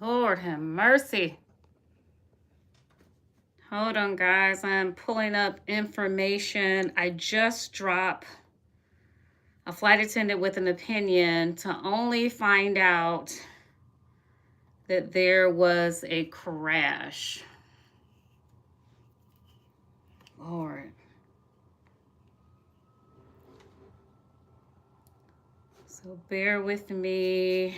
Lord have mercy. Hold on, guys. I'm pulling up information. I just dropped a flight attendant with an opinion to only find out that there was a crash. Lord. So bear with me.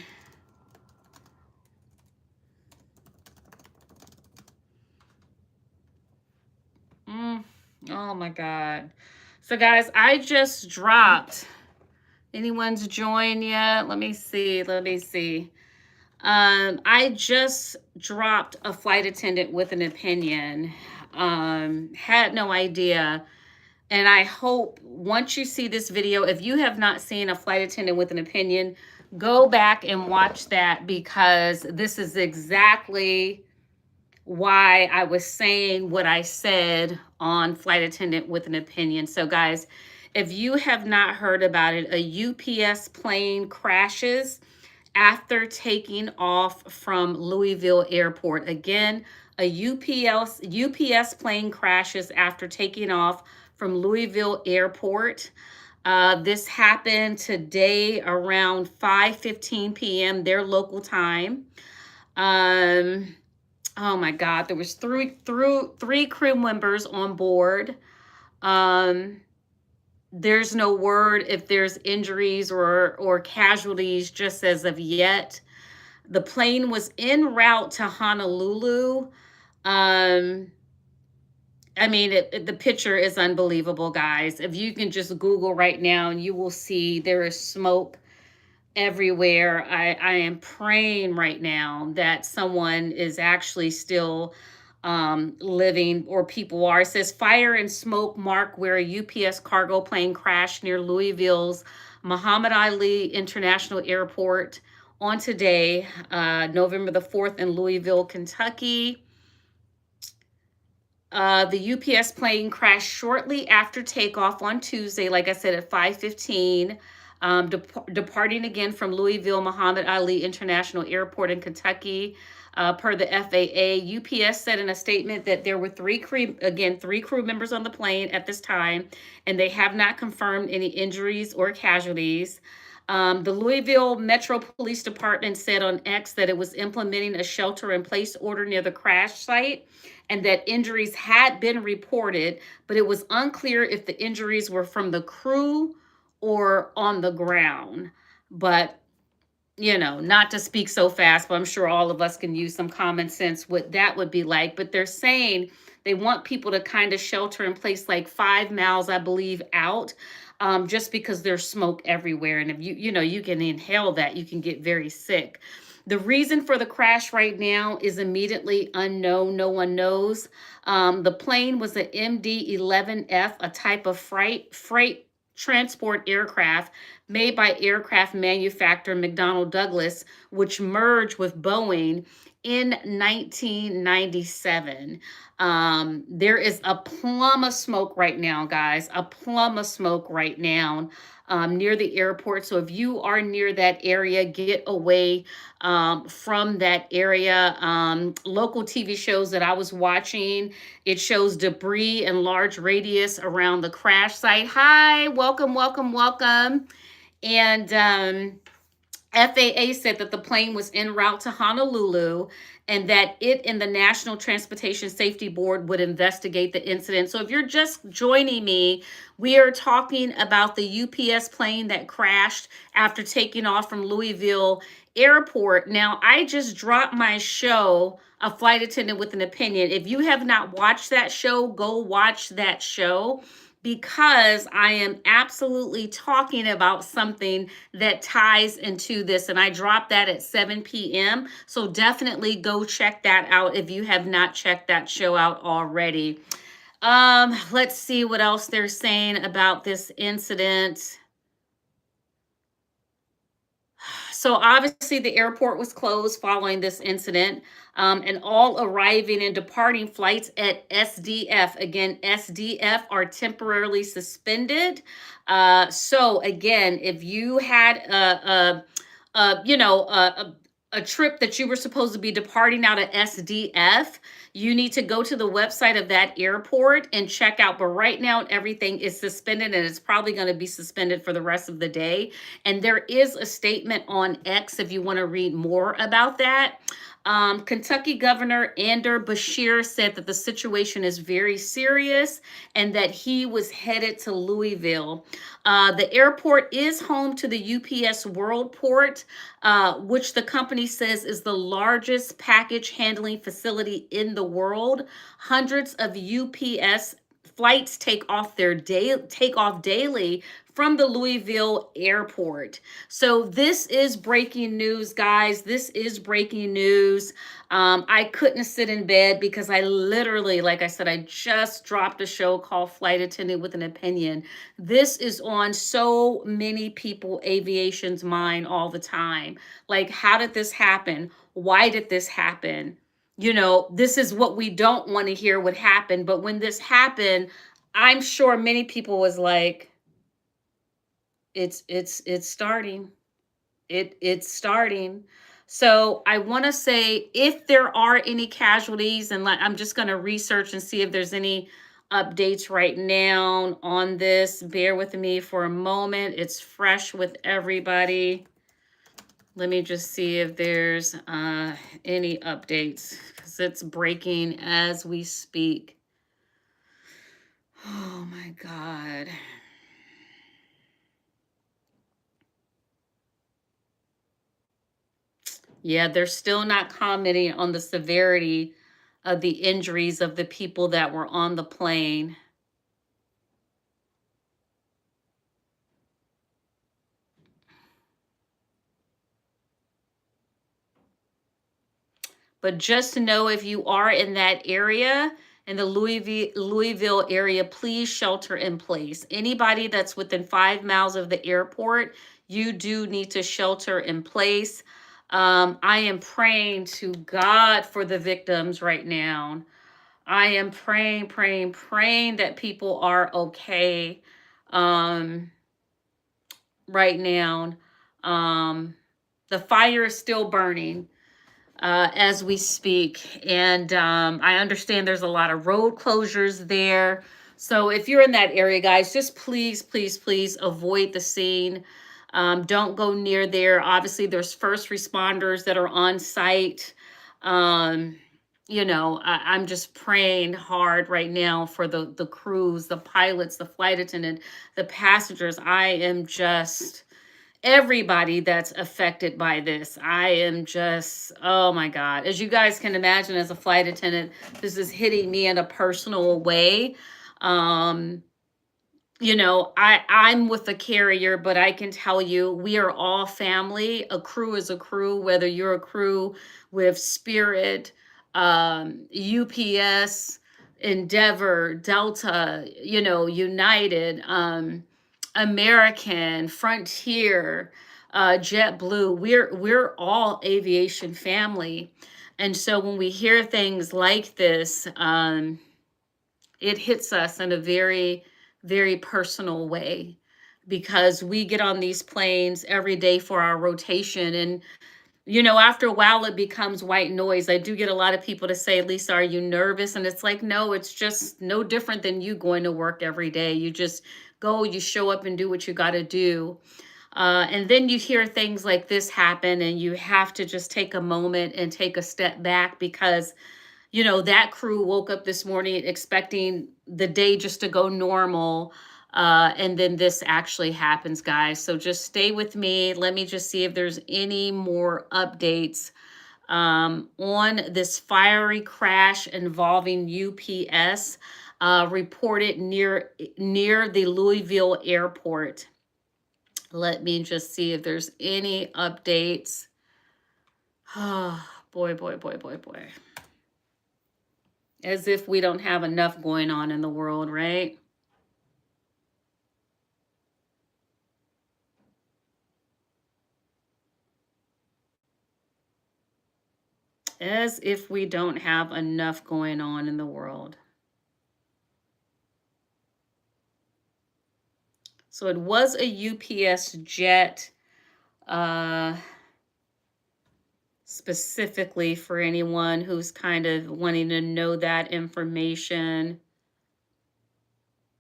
Oh my God. So guys, I just dropped. Anyone's joined yet? Let me see. I just dropped a flight attendant with an opinion. Had no idea. And I hope once you see this video, if you have not seen a flight attendant with an opinion, go back and watch that, because this is exactly why I was saying what I said on flight attendant with an opinion. So guys, if you have not heard about it, a UPS plane crashes after taking off from Louisville Airport. Again, a UPS plane crashes after taking off from Louisville Airport. This happened today around 5:15 p.m. their local time. Oh my God, there was three crew members on board. There's no word if there's injuries or casualties just as of yet. The plane was en route to Honolulu. I mean, the picture is unbelievable, guys. If you can just Google right now, and you will see there is smoke everywhere. I am praying right now that someone is actually still living, or people are. It says fire and smoke mark where a UPS cargo plane crashed near Louisville's Muhammad Ali International Airport on today, November the 4th, in Louisville, Kentucky. The UPS plane crashed shortly after takeoff on Tuesday, like I said, at 5:15, departing again from Louisville Muhammad Ali International Airport in Kentucky. Per the FAA, UPS said in a statement that there were three crew members on the plane at this time, and they have not confirmed any injuries or casualties. The Louisville Metro Police Department said on X that it was implementing a shelter-in-place order near the crash site, and that injuries had been reported, but it was unclear if the injuries were from the crew or on the ground. But, not to speak so fast, but I'm sure all of us can use some common sense what that would be like. But they're saying they want people to kind of shelter in place like 5 miles, I believe, out, just because there's smoke everywhere. And if you can inhale that, you can get very sick. The reason for the crash right now is immediately unknown. No one knows. The plane was an MD-11F, a type of freight transport aircraft made by aircraft manufacturer McDonnell Douglas, which merged with Boeing in 1997. There is a plum of smoke right now, guys, a plum of smoke right now near the airport. So if you are near that area, get away from that area. Local TV shows that I was watching, it shows debris in large radius around the crash site. Hi, welcome, welcome, welcome. And FAA said that the plane was en route to Honolulu, and that it and the National Transportation Safety Board would investigate the incident. So if you're just joining me, we are talking about the UPS plane that crashed after taking off from Louisville Airport. Now, I just dropped my show, A Flight Attendant with an Opinion. If you have not watched that show, go watch that show, because I am absolutely talking about something that ties into this. And I dropped that at 7 p.m. So definitely go check that out if you have not checked that show out already. Let's see what else they're saying about this incident. So obviously the airport was closed following this incident, and all arriving and departing flights at SDF. Again, SDF are temporarily suspended. So again, if you had a a trip that you were supposed to be departing out of SDF, you need to go to the website of that airport and check out. But right now, everything is suspended and it's probably going to be suspended for the rest of the day. And there is a statement on X if you want to read more about that. Kentucky Governor Ander Bashir said that the situation is very serious and that he was headed to Louisville. The airport is home to the UPS World Port, which the company says is the largest package handling facility in the world. Hundreds of UPS flights take off daily from the Louisville airport. So this is breaking news, guys. This is breaking news. I couldn't sit in bed because I literally, like I said, I just dropped a show called Flight Attendant with an Opinion. This is on so many people aviation's mind all the time. Like, how did this happen? Why did this happen? You know, this is what we don't want to hear what happened. But when this happened, I'm sure many people was like, it's starting. It's starting. So I want to say if there are any casualties, and I'm just going to research and see if there's any updates right now on this. Bear with me for a moment. It's fresh with everybody. Let me just see if there's any updates because it's breaking as we speak. Oh my God. Yeah, they're still not commenting on the severity of the injuries of the people that were on the plane. But just to know if you are in that area, in the Louisville area, please shelter in place. Anybody that's within 5 miles of the airport, you do need to shelter in place. I am praying to God for the victims right now. I am praying, praying, praying that people are okay um, right now. Um, the fire is still burning as we speak. And I understand there's a lot of road closures there. So if you're in that area, guys, just please, please, please avoid the scene. Don't go near there. Obviously, there's first responders that are on site. Um, you know, I'm just praying hard right now for the crews, the pilots, the flight attendant, the passengers. I am just everybody that's affected by this. I am just, oh my God. As you guys can imagine, as a flight attendant, this is hitting me in a personal way. Um, you know, I'm with a carrier, but I can tell you we are all family. A crew is a crew, whether you're a crew with Spirit, UPS, Endeavor, Delta, you know, United, American, Frontier, JetBlue. We're all aviation family. And so when we hear things like this, it hits us in a very, very personal way because we get on these planes every day for our rotation. And, you know, after a while, it becomes white noise. I do get a lot of people to say, Lisa, are you nervous? And it's like, no, it's just no different than you going to work every day. You just go, you show up and do what you got to do. And then you hear things like this happen, and you have to just take a moment and take a step back because you know, that crew woke up this morning expecting the day just to go normal. And then this actually happens, guys. So just stay with me. Let me just see if there's any more updates on this fiery crash involving UPS reported near the Louisville airport. Let me just see if there's any updates. Oh, boy, boy, boy, boy, boy. As if we don't have enough going on in the world, right? As if we don't have enough going on in the world. So it was a UPS jet. specifically for anyone who's kind of wanting to know that information.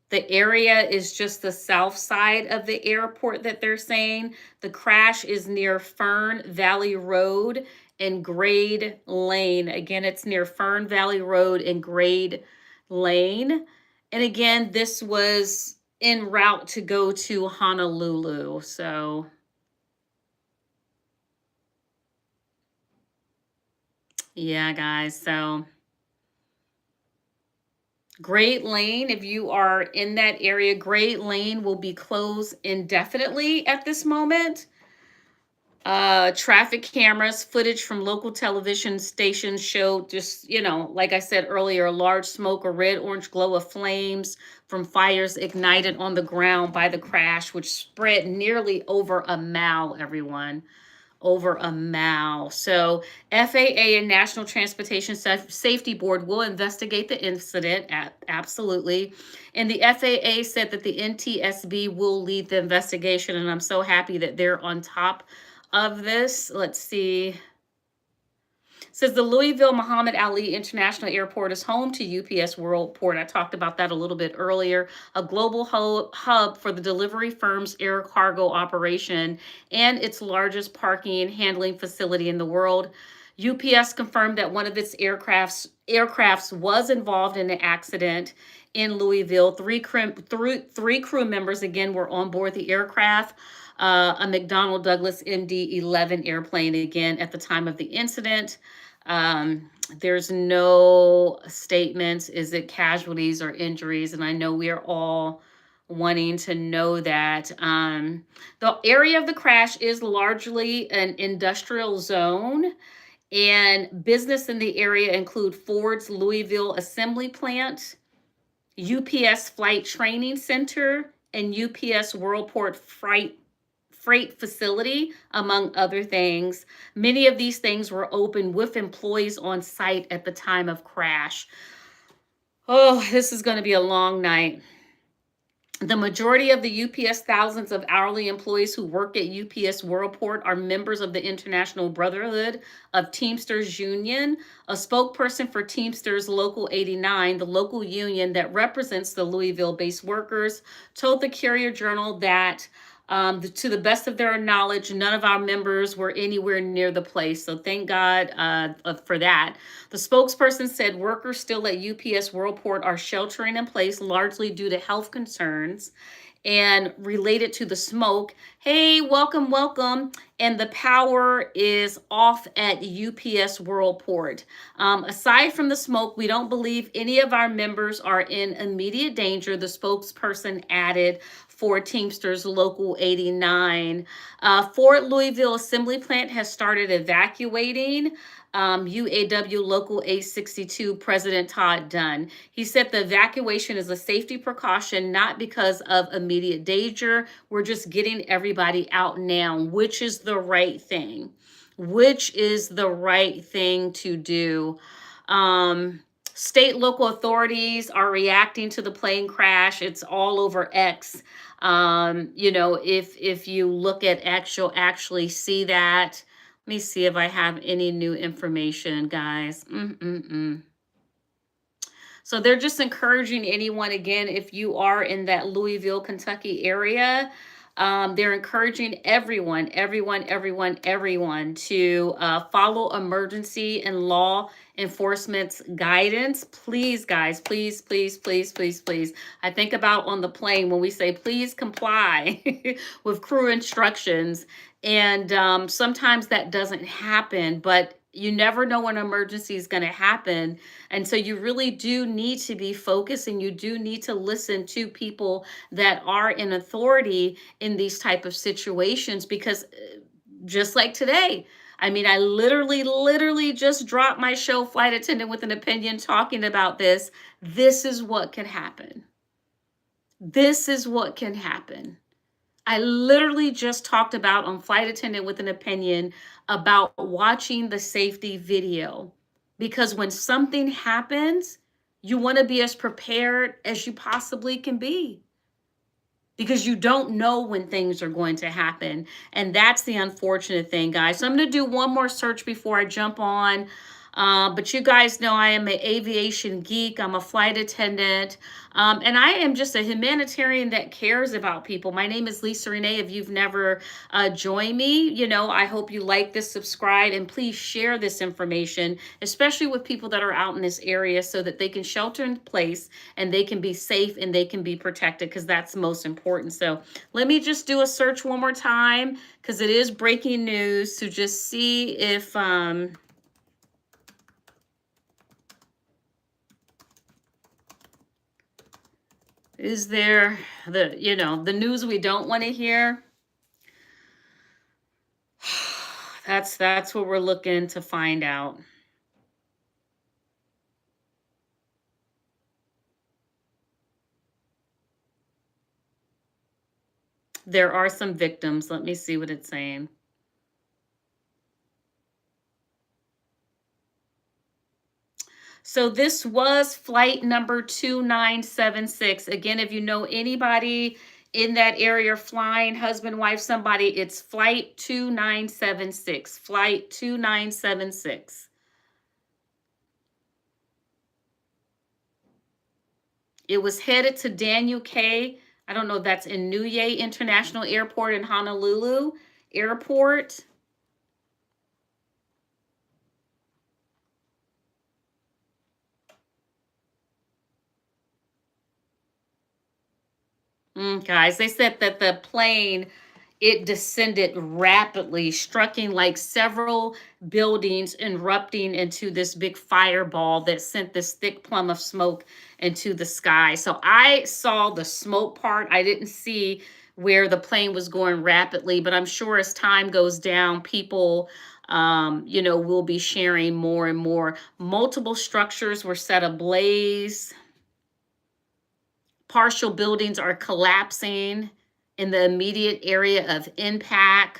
The area is just the south side of the airport that they're saying. The crash is near Fern Valley Road and Grade Lane. Again, it's near Fern Valley Road and Grade Lane. And again, this was en route to go to Honolulu. So, yeah, guys. So, Great Lane, if you are in that area, Great Lane will be closed indefinitely at this moment. Traffic cameras, footage from local television stations showed just, like I said earlier, a large smoke, a red-orange glow of flames from fires ignited on the ground by the crash, which spread nearly over a mile, everyone. Over a mile. So FAA and National Transportation Safety Board will investigate the incident. Absolutely. And the FAA said that the NTSB will lead the investigation. And I'm so happy that they're on top of this. Let's see. Says the Louisville Muhammad Ali International Airport is home to UPS Worldport. I talked about that a little bit earlier. A global hub for the delivery firm's air cargo operation and its largest parking and handling facility in the world. UPS confirmed that one of its aircrafts was involved in an accident in Louisville. Three crew members, again, were on board the aircraft. A McDonnell Douglas MD-11 airplane, again, at the time of the incident. There's no statements. Is it casualties or injuries? And I know we are all wanting to know that. The area of the crash is largely an industrial zone, and business in the area include Ford's Louisville Assembly Plant, UPS Flight Training Center, and UPS Worldport Freight Facility, among other things. Many of these things were open with employees on site at the time of crash. Oh, this is going to be a long night. The majority of the UPS thousands of hourly employees who work at UPS Worldport are members of the International Brotherhood of Teamsters Union. A spokesperson for Teamsters Local 89, the local union that represents the Louisville-based workers, told the Courier Journal that to the best of their knowledge, none of our members were anywhere near the place. So thank God for that. The spokesperson said workers still at UPS Worldport are sheltering in place largely due to health concerns and related to the smoke. Hey, welcome, welcome. And the power is off at UPS Worldport. Aside from the smoke, we don't believe any of our members are in immediate danger, the spokesperson added for Teamsters Local 89. Fort Louisville Assembly Plant has started evacuating. UAW Local 862 President Todd Dunn. He said the evacuation is a safety precaution, not because of immediate danger. We're just getting everybody out now, which is the right thing. Which is the right thing to do. State local authorities are reacting to the plane crash. It's all over X. If you look at X, you'll actually see that. Let me see if I have any new information, guys. So they're just encouraging anyone, again, if you are in that Louisville, Kentucky area, they're encouraging everyone to follow emergency and law enforcement's guidance. Please, guys, please, please, please, please, please. I think about on the plane when we say, please comply with crew instructions. And sometimes that doesn't happen, but you never know when an emergency is going to happen. And so you really do need to be focused, and you do need to listen to people that are in authority in these type of situations, because just like today, I mean, I literally just dropped my show, Flight Attendant with an Opinion, talking about this. This is what can happen. This is what can happen. I literally just talked about on Flight Attendant with an Opinion about watching the safety video, because when something happens, you want to be as prepared as you possibly can be. because you don't know when things are going to happen. And that's the unfortunate thing, guys. So I'm going to do one more search before I jump on. But you guys know I am an aviation geek. I'm a flight attendant. And I am just a humanitarian that cares about people. My name is Lisa Renee. If you've never joined me, I hope you like this, subscribe, and please share this information, especially with people that are out in this area so that they can shelter in place and they can be safe and they can be protected, because that's most important. So let me just do a search one more time, because it is breaking news, to just see if is there the news we don't want to hear. That's what we're looking to find out. There are some victims. Let me see what it's saying. So this was flight number 2976. Again, if you know anybody in that area flying, husband, wife, somebody, it's flight 2976. Flight 2976. It was headed to Daniel K. I don't know, that's in Niue International Airport in Honolulu Airport. Guys, they said that the plane, it descended rapidly, striking like several buildings, erupting into this big fireball that sent this thick plume of smoke into the sky. So I saw the smoke part. I didn't see where the plane was going rapidly, but I'm sure as time goes down, people will be sharing more and more. Multiple structures were set ablaze. Partial buildings are collapsing in the immediate area of impact.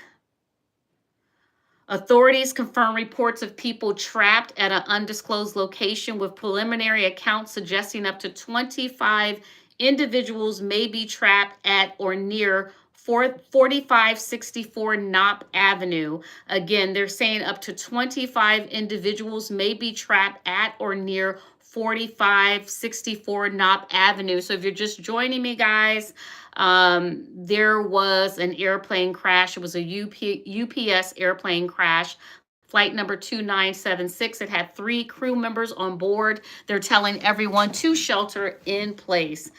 Authorities confirm reports of people trapped at an undisclosed location, with preliminary accounts suggesting up to 25 individuals may be trapped at or near 4564 Knopp Avenue. Again, they're saying up to 25 individuals may be trapped at or near 4564 Knopp Avenue. So if you're just joining me, guys, there was an airplane crash. It was a UPS airplane crash. Flight number 2976. It had 3 crew members on board. They're telling everyone to shelter in place.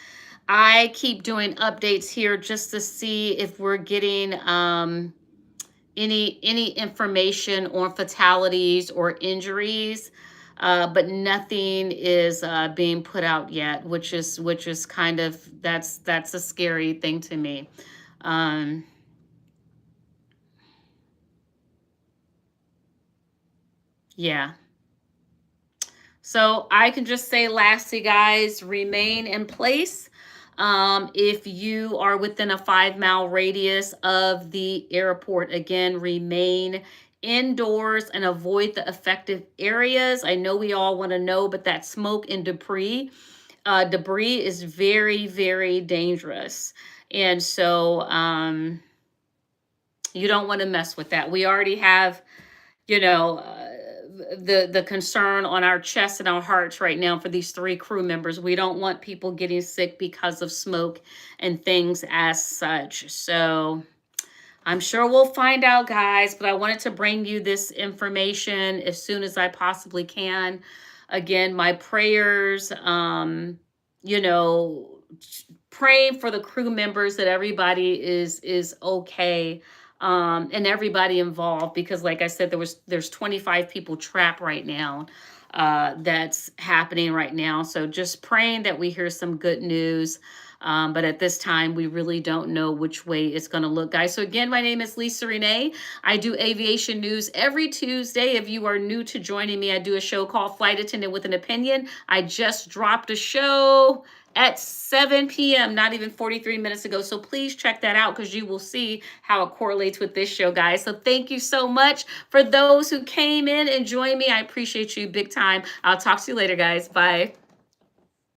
I keep doing updates here just to see if we're getting any information on fatalities or injuries, but nothing is being put out yet, which is kind of, that's a scary thing to me. Yeah. So I can just say lastly, guys, remain in place. If you are within a 5-mile radius of the airport, again, remain indoors and avoid the affected areas. I know we all want to know, but that smoke and debris is very, very dangerous. And so you don't want to mess with that. We already have, you know, the concern on our chest and our hearts right now for these 3 crew members. We don't want people getting sick because of smoke and things as such. So I'm sure we'll find out, guys, but I wanted to bring you this information as soon as I possibly can. Again, my prayers, praying for the crew members that everybody is okay, and everybody involved, because like I said, there's 25 people trapped right now. That's happening right now. So just praying that we hear some good news. But at this time, we really don't know which way it's going to look, guys. So again, my name is Lisa Renee. I do aviation news every Tuesday. If you are new to joining me, I do a show called Flight Attendant with an Opinion. I just dropped a show at 7 p.m., not even 43 minutes ago. So please check that out, because you will see how it correlates with this show, guys. So thank you so much for those who came in and joined me. I appreciate you big time. I'll talk to you later, guys. Bye.